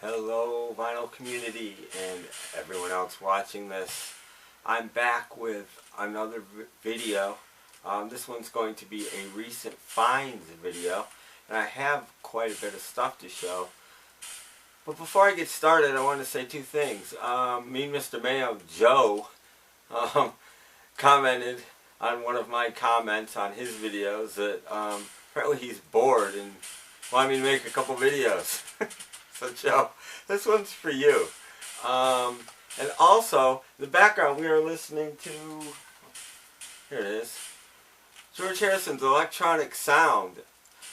Hello vinyl community and everyone else watching this. I'm back with another video. This one's going to be a recent finds video, and I have quite a bit of stuff to show. But before I get started, I want to say two things. Me and Mr. Mayo, Joe, commented on one of my comments on his videos that apparently he's bored and wanted me to make a couple videos. So Joe, this one's for you. And also, in the background we are listening to, here it is, George Harrison's Electronic Sound.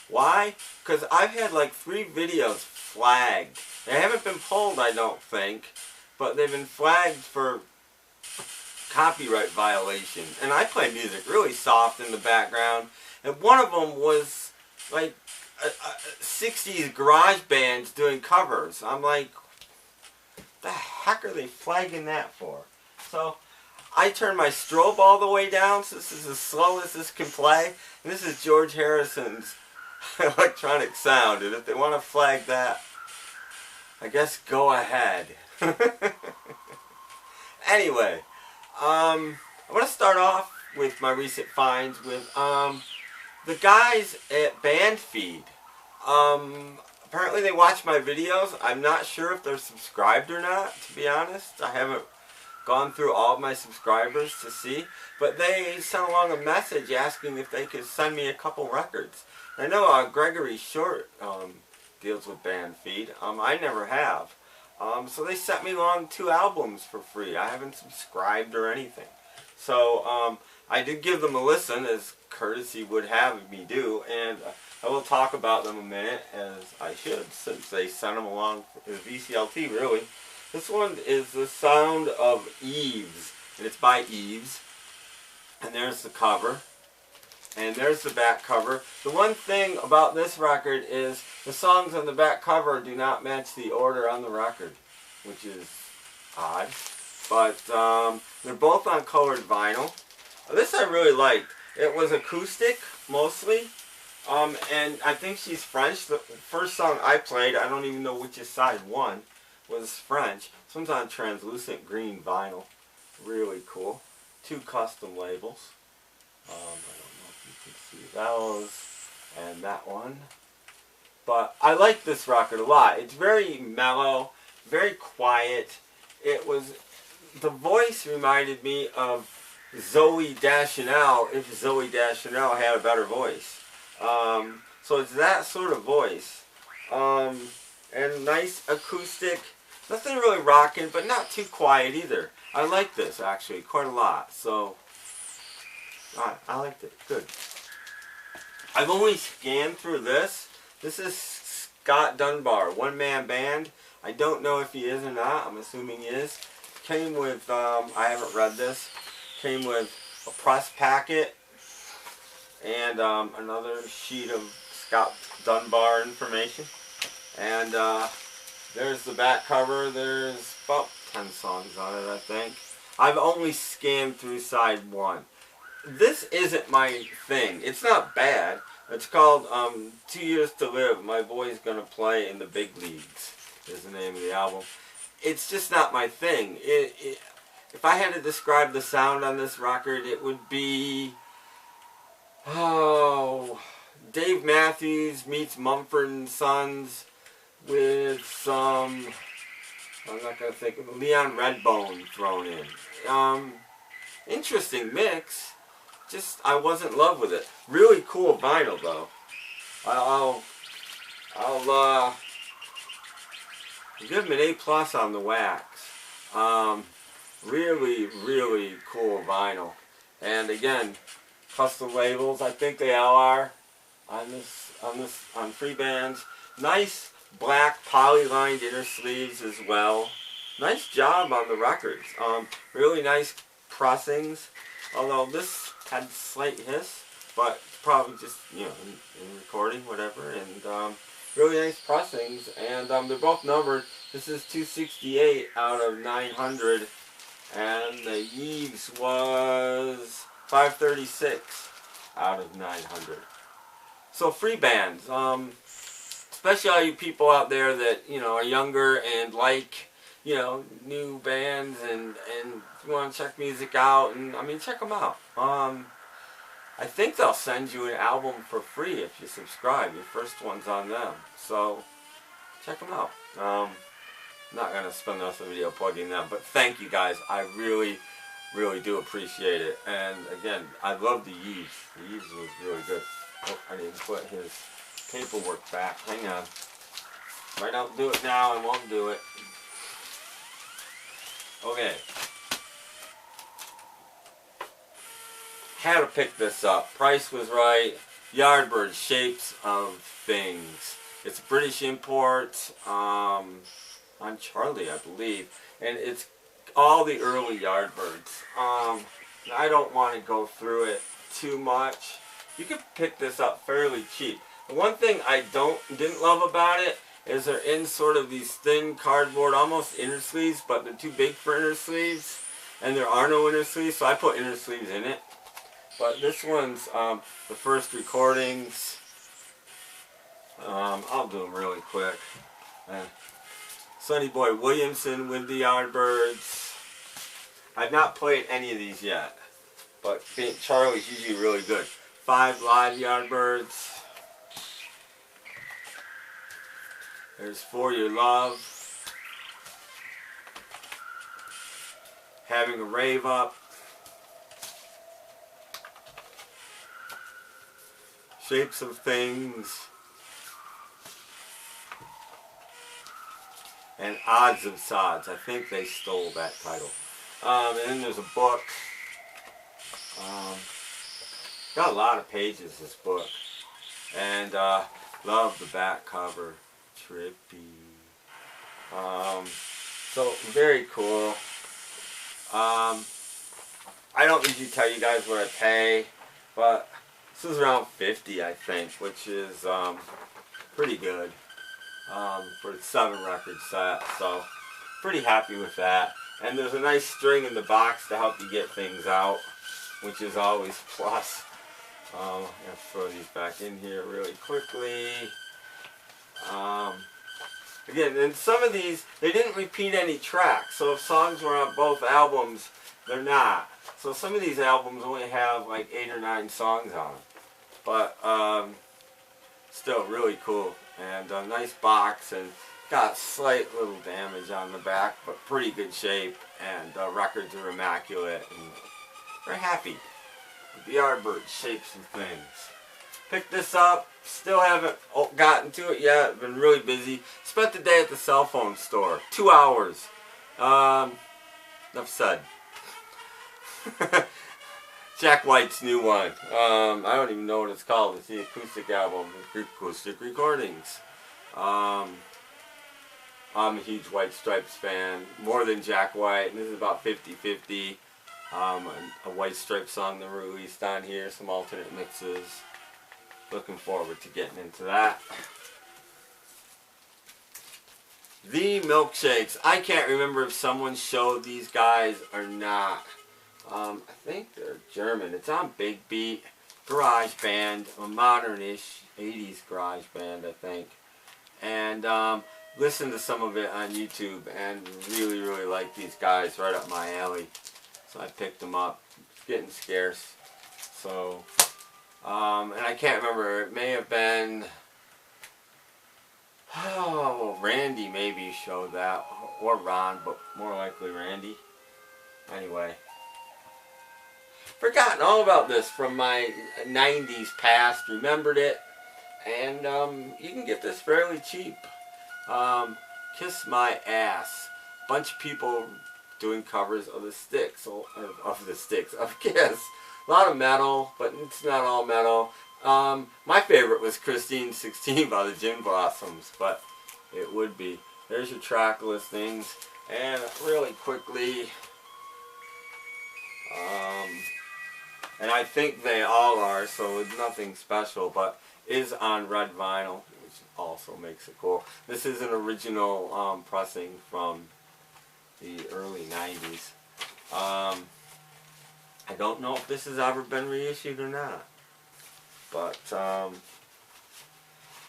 Why? Because I've had like 3 videos flagged. They haven't been pulled, I don't think, but they've been flagged for copyright violation. And I play music really soft in the background, and one of them was like 60s garage bands doing covers. I'm like, the heck are they flagging that for? So I turned my strobe all the way down, so this is as slow as this can play. And this is George Harrison's Electronic Sound, and if they want to flag that, I guess go ahead. Anyway, I want to start off with my recent finds with the guys at BandFeed. Apparently they watch my videos. I'm not sure if they're subscribed or not, to be honest. I haven't gone through all of my subscribers to see. But they sent along a message asking if they could send me a couple records. I know Gregory Short deals with BandFeed. I never have. So they sent me along 2 albums for free. I haven't subscribed or anything. So I did give them a listen, as courtesy would have me do, and I will talk about them a minute, as I should, since they sent them along for the VCLT, really. This one is The Sound of Eves, and it's by Eves. And there's the cover. And there's the back cover. The one thing about this record is the songs on the back cover do not match the order on the record, which is odd. But they're both on colored vinyl. This I really liked. It was acoustic, mostly. And I think she's French. The first song I played, I don't even know which is side 1, was French. This one's on translucent green vinyl. Really cool. 2 custom labels. I don't know if you can see those. And that one. But I like this record a lot. It's very mellow, very quiet. It was, the voice reminded me of Zooey Deschanel, if Zooey Deschanel had a better voice. So it's that sort of voice. And nice acoustic. Nothing really rocking, but not too quiet either. I like this, actually, quite a lot. So, I liked it. Good. I've only scanned through this. This is Scott Dunbar, one-man band. I don't know if he is or not. I'm assuming he is. Came with, I haven't read this. Came with a press packet and another sheet of Scott Dunbar information. And there's the back cover. There's about 10 songs on it, I think. I've only scanned through side 1. This isn't my thing. It's not bad. It's called 2 Years to Live. My Boy's Gonna Play in the Big Leagues is the name of the album. It's just not my thing. If I had to describe the sound on this record, it would be, Dave Matthews meets Mumford & Sons with some, I'm not going to think of, Leon Redbone thrown in. Interesting mix. Just, I wasn't in love with it. Really cool vinyl, though. I'll give him an A+ on the wax. Really, really cool vinyl. And again, custom labels. I think they all are on free bands. Nice black poly-lined inner sleeves as well. Nice job on the records. Really nice pressings. Although this had slight hiss, but probably just, you know, in recording, whatever. And really nice pressings. And they're both numbered. This is 268 out of 900. And the Eves was 536 out of 900. So free bands. especially all you people out there that, you know, are younger and like, you know, new bands, and if you want to check music out, and I mean, check them out. I think they'll send you an album for free if you subscribe. Your first one's on them, so check them out. I'm not gonna spend the rest of the video plugging them, but thank you guys. I really do appreciate it. And again, I love the Yves. The Yves was really good. Oh, I didn't put his paperwork back. Hang on. If I don't do it now, I won't do it. Okay. Had to pick this up. Price was right. Yardbirds, Shapes of Things. It's a British import on Charlie, I believe. And it's all the early Yardbirds. I don't want to go through it too much. You can pick this up fairly cheap. The one thing I didn't love about it is they're in sort of these thin cardboard, almost inner sleeves, but they're too big for inner sleeves, and there are no inner sleeves, so I put inner sleeves in it. But this one's the first recordings. I'll do them really quick. Sonny Boy Williamson with the Yardbirds. I've not played any of these yet, but Charlie's usually really good. 5 live Yardbirds. There's For Your Love. Having a Rave Up. Shapes of Things. And Odds of Sods. I think they stole that title. And then there's a book. Got a lot of pages, this book. And love the back cover. Trippy. So very cool. I don't usually tell you guys what I pay, but this is around $50, I think, which is pretty good for a 7 record set. So pretty happy with that. And there's a nice string in the box to help you get things out, which is always plus. I'm going to throw these back in here really quickly. Again, and some of these, they didn't repeat any tracks, so if songs were on both albums, they're not. So some of these albums only have like 8 or 9 songs on them. But still really cool. And a nice box, and got slight little damage on the back, but pretty good shape, and records are immaculate, and we're happy. The Yardbirds, Shapes of Things. Picked this up, still haven't gotten to it yet, been really busy. Spent the day at the cell phone store, 2 hours. Enough said. Jack White's new one. I don't even know what it's called. It's the acoustic album, Acoustic Recordings. I'm a huge White Stripes fan, more than Jack White, and this is about 50-50. A White Stripes song that released on here, some alternate mixes. Looking forward to getting into that. The Milkshakes. I can't remember if someone showed these guys or not. I think they're German. It's on Big Beat, garage band, a modern-ish 80s garage band, I think. And listened to some of it on YouTube and really like these guys, right up my alley. So I picked them up. It's getting scarce. So, and I can't remember. It may have been, oh, Randy maybe showed that, or Ron, but more likely Randy. Anyway. Forgotten all about this from my 90s past, remembered it, and you can get this fairly cheap. Kiss My Ass. Bunch of people doing covers of the Styx, of Kiss. A lot of metal, but it's not all metal. My favorite was Christine 16 by the Gin Blossoms, but it would be. There's your track listings, and really quickly, and I think they all are, so it's nothing special, but is on red vinyl, which also makes it cool. This is an original pressing from the early 90s. I don't know if this has ever been reissued or not, but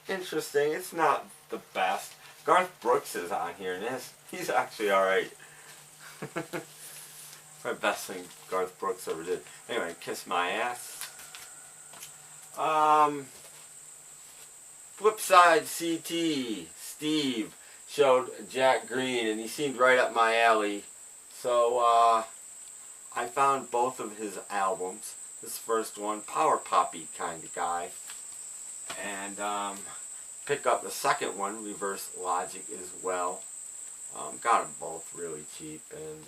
interesting. It's not the best. Garth Brooks is on here, and he's actually alright. Probably best thing Garth Brooks ever did. Anyway, Kiss My Ass. Flipside CT, Steve, showed Jack Green, and he seemed right up my alley. So, I found both of his albums. This first one, power poppy kind of guy. And, pick up the second one, Reverse Logic, as well. Got them both really cheap, and,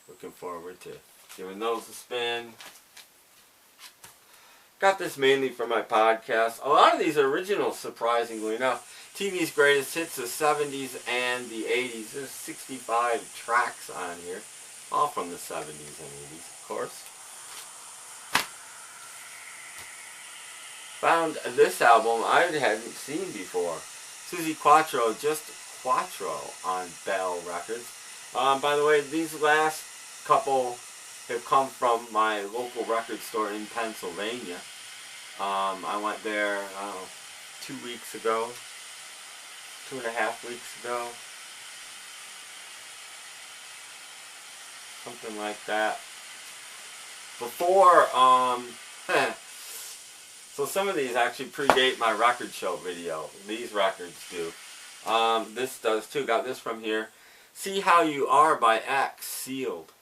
looking forward to giving those a spin. Got this mainly for my podcast. A lot of these are originals, surprisingly enough. TV's greatest hits, the 70s and the 80s. There's 65 tracks on here. All from the 70s and 80s, of course. Found this album I hadn't seen before. Suzi Quatro, just Quatro on Bell Records. By the way, these last couple have come from my local record store in Pennsylvania. I went there, 2 weeks ago, 2.5 weeks ago, something like that. Before, so some of these actually predate my record show video. These records do. This does too. Got this from here. See How You Are by X, sealed.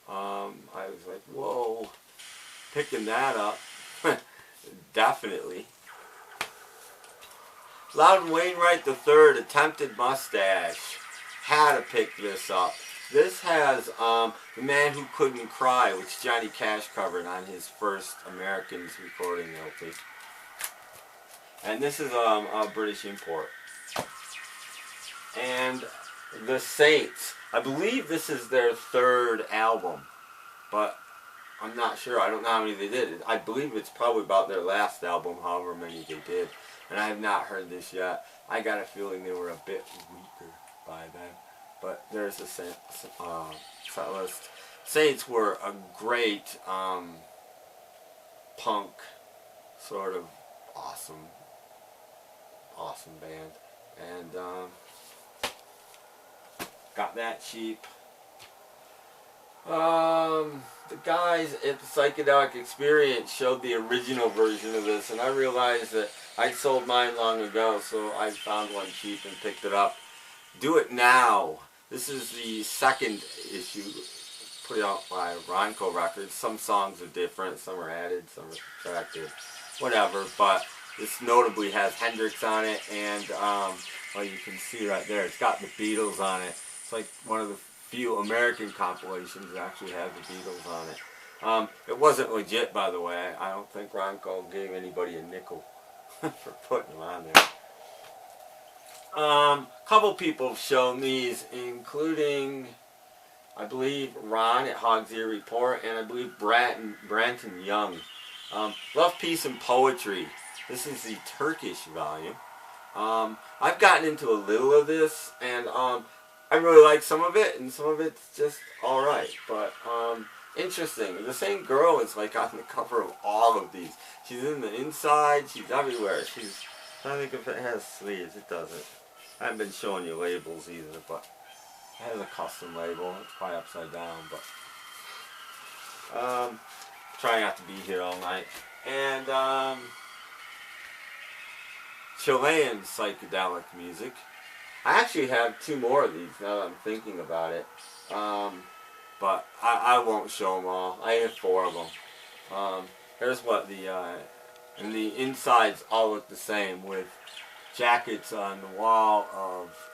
I was like, whoa, picking that up. Definitely. Loudon Wainwright III, Attempted Mustache. Had to pick this up. This has The Man Who Couldn't Cry, which Johnny Cash covered on his first Americans recording LP. And this is a British import. And The Saints. I believe this is their third album, but I'm not sure. I don't know how many they did. I believe it's probably about their last album, however many they did. And I have not heard this yet. I got a feeling they were a bit weaker by then. But there's the set list. Saints were a great punk, sort of awesome band. And got that cheap. The guys at the Psychedelic Experience showed the original version of this, and I realized that I'd sold mine long ago, so I found one cheap and picked it up. Do It Now. This is the second issue put out by Ronco Records. Some songs are different, some are added, some are subtracted, whatever, but this notably has Hendrix on it, and well, you can see right there, it's got the Beatles on it. It's like one of the few American compilations that actually have the Beatles on it. It wasn't legit, by the way. I don't think Ronco gave anybody a nickel for putting them on there. Couple people have shown these, including, I believe, Ron at Hog's Ear Report, and I believe Branton Young. Love, Peace, and Poetry. This is the Turkish volume. I've gotten into a little of this, and I really like some of it, and some of it's just alright. But interesting. The same girl is like on the cover of all of these. She's in the inside. She's everywhere. She's. I don't think if it has sleeves. It doesn't. I haven't been showing you labels either, but it has a custom label. It's probably upside down, but trying not to be here all night. And Chilean psychedelic music. I actually have 2 more of these now that I'm thinking about it, but I won't show them all. I have 4 of them. Here's what and the insides all look the same, with jackets on the wall of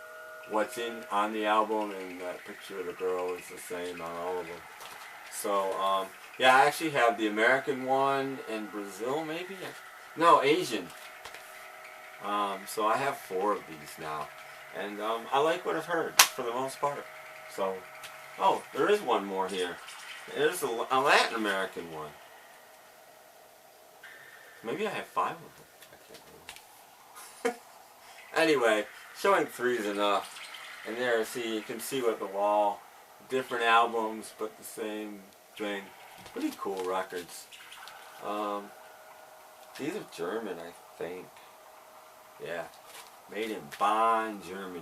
what's on the album, and that picture of the girl is the same on all of them. So, yeah, I actually have the American one in Brazil, maybe? No, Asian. So I have 4 of these now. And I like what I've heard, for the most part. So, oh, there is one more here. There's a Latin American one. Maybe I have 5 of them. I can't remember. Anyway, showing 3 is enough. And there, see, you can see with the wall, different albums, but the same thing. Pretty cool records. These are German, I think. Yeah, made in Bonn, Germany.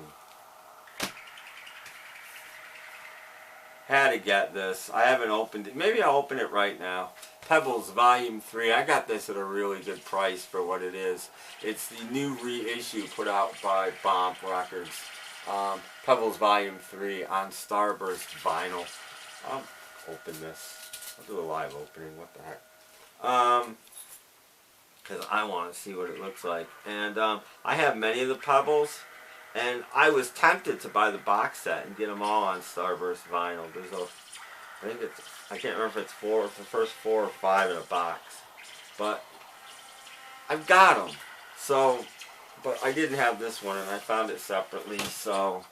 Had to get this. I haven't opened it. Maybe I'll open it right now. Pebbles Volume 3. I got this at a really good price for what it is. It's the new reissue put out by Bomb Records. Pebbles Volume 3 on Starburst vinyl. I'll open this. I'll do a live opening. What the heck? Because I want to see what it looks like. And I have many of the Pebbles. And I was tempted to buy the box set and get them all on Starburst vinyl. There's a, I think it's, I can't remember if it's the first 4 or 5 in a box. But I've got them. So, but I didn't have this one and I found it separately. So,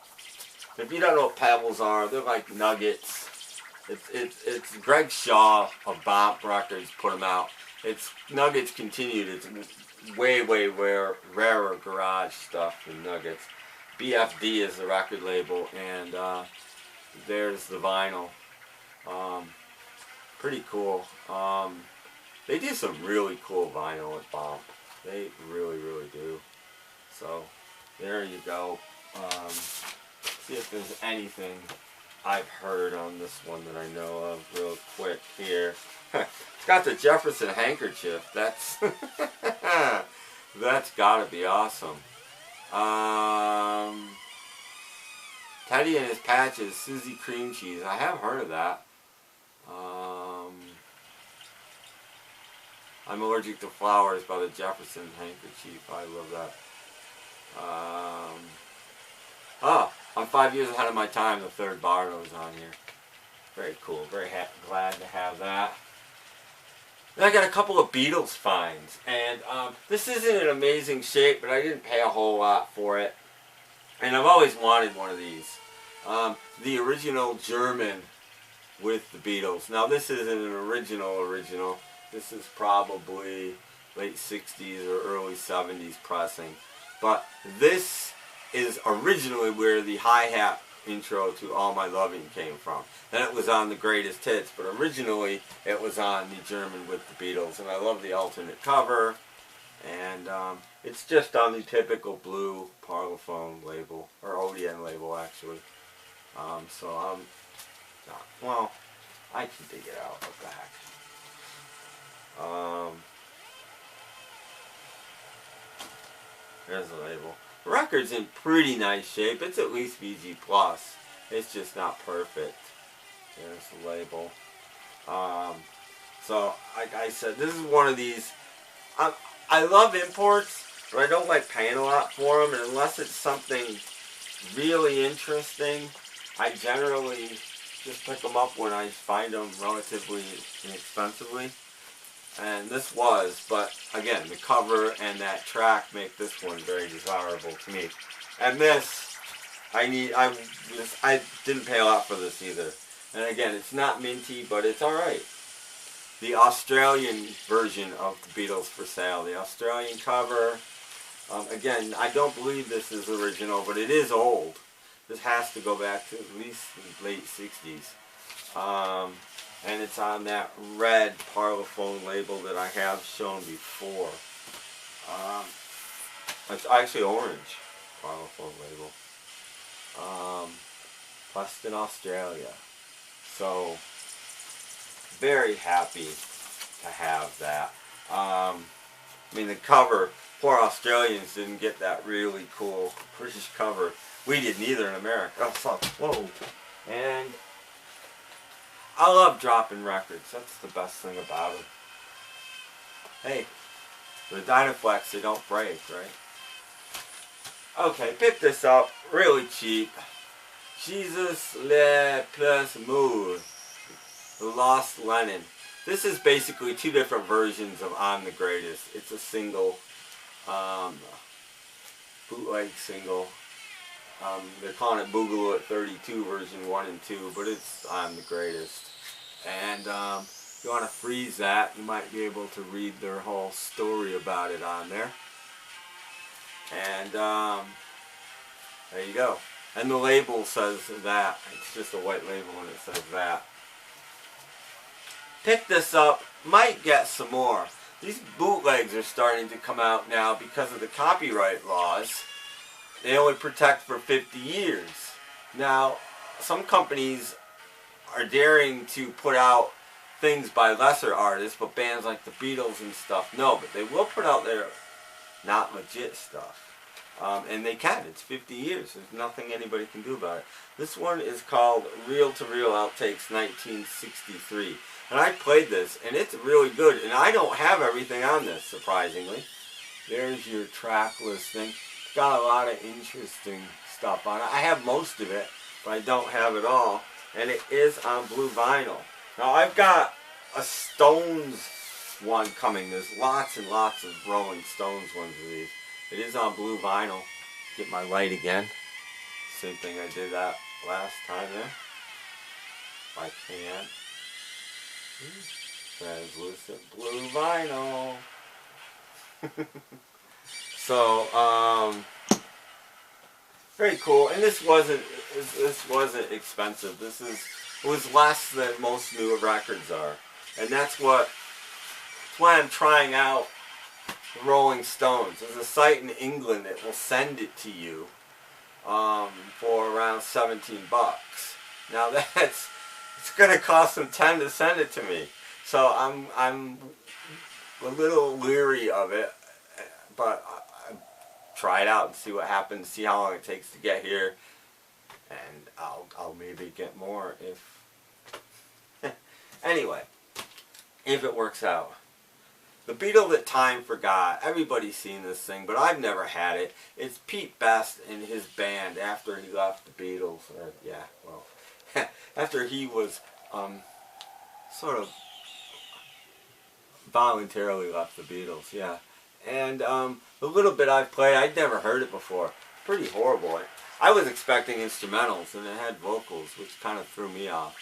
if you don't know what Pebbles are, they're like nuggets. It's Greg Shaw of Bomb Records put them out. It's Nuggets Continued. It's way rarer garage stuff than Nuggets. BFD is the record label, and there's the vinyl. Pretty cool. They do some really cool vinyl at Bomb. They really do. So there you go. See if there's anything I've heard on this one that I know of real quick here. It's got the Jefferson handkerchief. That's that's gotta be awesome. Teddy and his patches, Susie Cream Cheese. I have heard of that. I'm Allergic to Flowers by the Jefferson handkerchief. I love that. I'm 5 years ahead of my time. The third Bardo's on here. Very cool. Very glad to have that. Then I got a couple of Beatles finds, and this isn't in amazing shape, but I didn't pay a whole lot for it. And I've always wanted one of these. The original German with the Beatles. Now this isn't an original. This is probably late 60s or early 70s pressing. But this is originally where the hi-hat intro to All My Loving came from. Then it was on the Greatest Hits, but originally it was on the German with the Beatles. And I love the alternate cover. And it's just on the typical blue Parlophone label, or ODN label actually. Well, I can dig it out of the back. There's the label. The record's in pretty nice shape. It's at least VG+. It's just not perfect. There's the label. So, like I said, this is one of these. I love imports, but I don't like paying a lot for them. And unless it's something really interesting, I generally just pick them up when I find them relatively inexpensively. And this was, but again, the cover and that track make this one very desirable to me. And this, I didn't pay a lot for this either. And again, it's not minty, but it's alright. The Australian version of the Beatles for sale. The Australian cover. Again, I don't believe this is original, but it is old. This has to go back to at least the late 60s. And it's on that red Parlophone label that I have shown before. It's actually orange Parlophone label. Pressed in Australia. So, very happy to have that. I mean, the cover, poor Australians didn't get that really cool British cover. We didn't either in America. Oh, whoa. And I love dropping records. That's the best thing about them. Hey, the Dynaflex, they don't break, right? Okay, pick this up. Really cheap. Jesus le plus Mour. The Lost Lennon. This is basically two different versions of I'm the Greatest. It's a single, bootleg single. They're calling it Boogaloo at 32 version 1 and 2, but it's I'm the Greatest. And if you want to freeze that, you might be able to read their whole story about it on there. And there you go. And the label says that. It's just a white label and it says that. Pick this up. Might get some more. these bootlegs are starting to come out now because of the copyright laws. They only protect for 50 years. Now, some companies are daring to put out things by lesser artists, but bands like the Beatles and stuff, no, but they will put out their not legit stuff. And they can. It's 50 years. There's nothing anybody can do about it. This one is called Reel to Reel Outtakes 1963. And I played this, and it's really good. And I don't have everything on this, surprisingly. There's your track listing. It's got a lot of interesting stuff on it. I have most of it, but I don't have it all. And it is on blue vinyl. Now, I've got a Stones one coming. There's lots and lots of Rolling Stones ones of these. It is on blue vinyl. Get my light again. Same thing I did that last time there. If I can. Translucent blue vinyl. So, very cool. And this wasn't expensive. It was less than most newer records are. And that's why I'm trying out Rolling Stones. There's a site in England that will send it to you for around 17 bucks. Now it's going to cost them 10 to send it to me. So I'm a little leery of it, but I try it out and see what happens, see how long it takes to get here, and I'll maybe get more if anyway, if it works out. The Beatle that time forgot. Everybody's seen this thing, but I've never had it. It's Pete Best and his band after he left the Beatles. After he was sort of voluntarily left the Beatles, yeah. And the little bit I've played, I'd never heard it before. Pretty horrible. I was expecting instrumentals, and it had vocals, which kind of threw me off.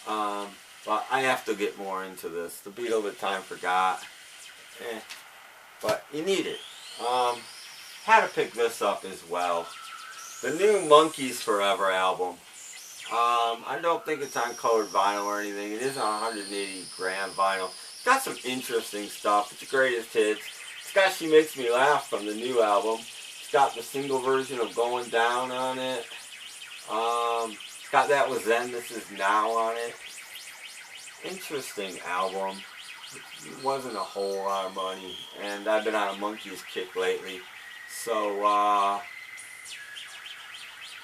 But I have to get more into this. The Beatle that time forgot. But you need it. Had to pick this up as well. The new Monkeys Forever album. I don't think it's on colored vinyl or anything. It is on 180 gram vinyl. It's got some interesting stuff. It's the greatest hits. It's got She Makes Me Laugh from the new album. It's got the single version of Going Down on it. It's got That Was Then, This Is Now on it. Interesting album. It wasn't a whole lot of money, and I've been on a Monkeys kick lately, so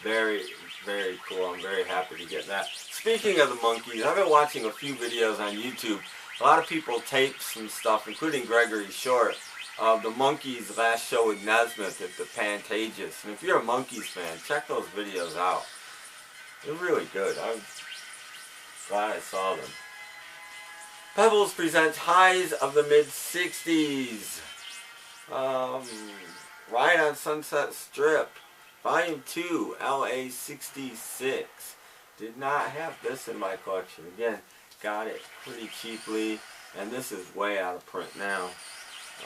very, very cool. I'm very happy to get that. Speaking of the Monkeys, I've been watching a few videos on YouTube. A lot of people taped some stuff, including Gregory Short, of the Monkeys' last show with Nesmith at the Pantages. And if you're a Monkeys fan, check those videos out. They're really good. I'm glad I saw them. Pebbles presents Highs of the Mid-60s. Ride on Sunset Strip. Volume 2, LA 66. Did not have this in my collection. Again, got it pretty cheaply. And this is way out of print now.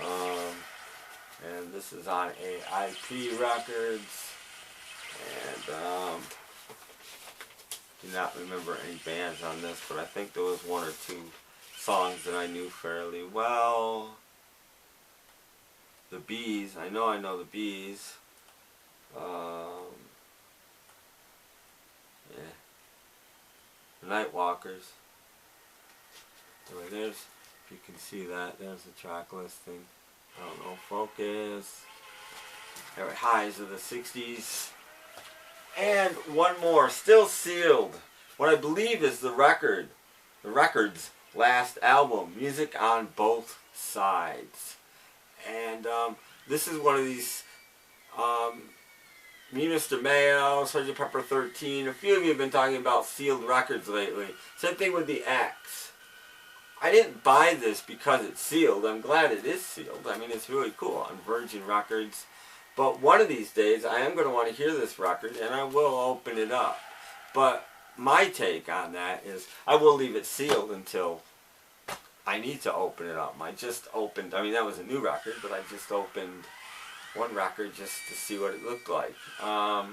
And this is on AIP Records. And do not remember any bands on this, but I think there was one or two songs that I knew fairly well. The Bees, I know the Bees. Yeah. The Nightwalkers. Anyway, there's, if you can see that, there's the track listing. I don't know, Focus. There, Highs of the 60s. And one more, still sealed. What I believe is the Record's last album, Music on Both Sides. And this is one of these, me, Mr. Mayo, Sgt. Pepper 13, a few of you have been talking about sealed records lately. Same thing with the X. I didn't buy this because it's sealed. I'm glad it is sealed. I mean, it's really cool on Virgin Records. But one of these days, I am going to want to hear this record, and I will open it up. But my take on that is I will leave it sealed until I need to open it up. I just opened, I mean, that was a new record, but I just opened one record just to see what it looked like. But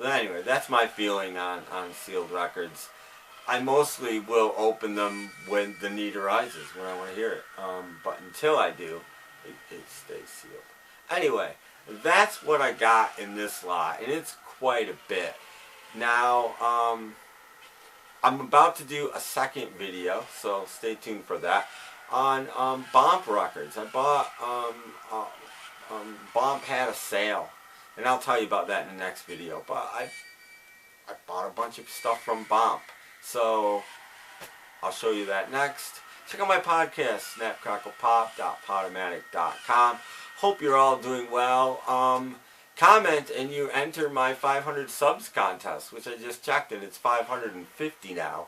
anyway, that's my feeling on sealed records. I mostly will open them when the need arises, when I want to hear it. But until I do, it stays sealed. Anyway, that's what I got in this lot, and it's quite a bit. Now, I'm about to do a second video, so stay tuned for that, on Bomp records. I bought, Bomp had a sale, and I'll tell you about that in the next video, but I bought a bunch of stuff from Bomp, so I'll show you that next. Check out my podcast, snapcracklepop.podomatic.com. Hope you're all doing well. Comment and you enter my 500 subs contest, which I just checked, and it's 550 now.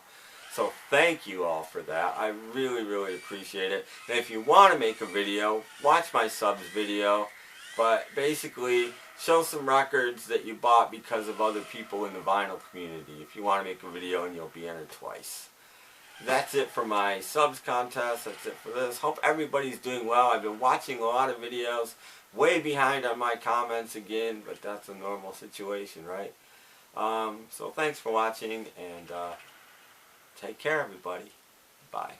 So thank you all for that. I really, really appreciate it. And if you want to make a video, watch my subs video. But basically, show some records that you bought because of other people in the vinyl community. If you want to make a video, and you'll be entered twice. That's it for my subs contest. That's it for this. Hope everybody's doing well. I've been watching a lot of videos. Way behind on my comments again, but that's a normal situation, right? So thanks for watching, and take care, everybody. Bye.